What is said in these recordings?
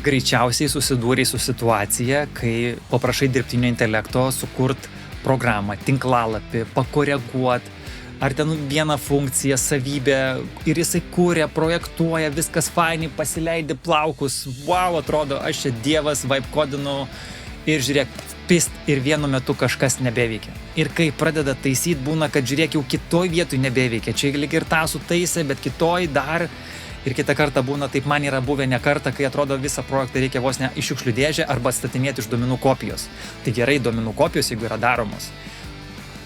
Greičiausiai susidūrei su situacija, kai paprašai dirbtinio intelekto sukurt programą, tinklalapį, pakoreguot, ar ten vieną funkciją, savybę, ir jisai kūrė, projektuoja, viskas fainai, pasileidi plaukus, wow, atrodo, aš čia dievas, vibe kodinu, ir žiūrėk, pist, ir vienu metu kažkas nebeveikia. Ir kai pradeda taisyti, būna, kad žiūrėk, jau kitoj vietoj nebeveikia, čia lyg ir tą sutaisė, bet kitoj dar. Ir kitą kartą būna, taip man yra buvę ne kartą, kai atrodo visą projektą reikia vos ne iš šiukšlių dėžę arba atstatinėti iš duomenų kopijos. Tai gerai, duomenų kopijos, jeigu yra daromos.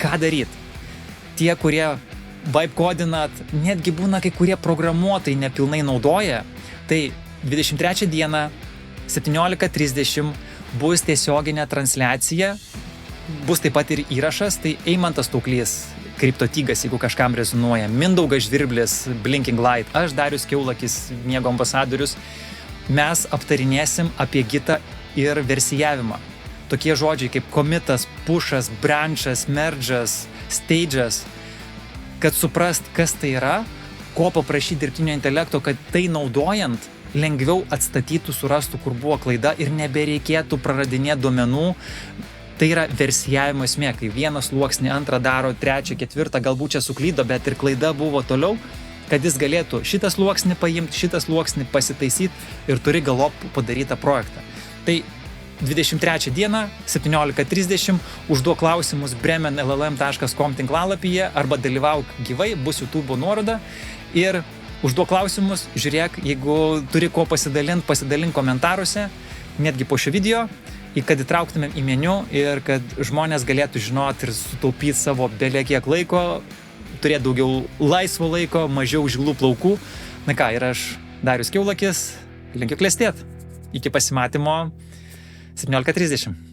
Ką daryt? Tie, kurie vibe kodinat, netgi būna kai kurie programuotojai nepilnai naudoja, tai 23 dieną 17:30 bus tiesioginė transliacija, bus taip pat ir įrašas, tai Eimantas Tauklys, Kriptotygas, jeigu kažkam rezonuoja, Mindaugas Žvirblis, Blinking Light, aš Darius Kiaulakis, Miego ambasadorius, mes aptarinėsim apie gitą ir versijavimą. Tokie žodžiai kaip komitas, pušas, brančas, merdžas, stage'as, kad suprast, kas tai yra, ko paprašyti dirbtinio intelekto, kad tai naudojant lengviau atstatytų, surastų, kur buvo klaida ir nebereikėtų praradinėti duomenų. Tai yra versijavimo esmė, kai vieną sluoksnį, antrą daro, trečią, ketvirtą, galbūt čia suklydo, bet ir klaida buvo toliau, kad jis galėtų šitą sluoksnį paimti, šitą sluoksnį pasitaisyti ir turi galop padarytą projektą. Tai 23 dieną, 17:30, užduok klausimus bremenllm.com tinklalapyje arba dalyvauk gyvai, bus YouTube nuoroda ir užduok klausimus, žiūrėk, jeigu turi ko pasidalink komentaruose, netgi po šio video, kad įtrauktumėm į meniu ir kad žmonės galėtų žinoti ir sutaupyti savo belekiek laiko, turėti daugiau laisvo laiko, mažiau žilų plaukų. Na ką, ir aš, Darius Kiaulakis, linkiu klestėt. Iki pasimatymo 17:30.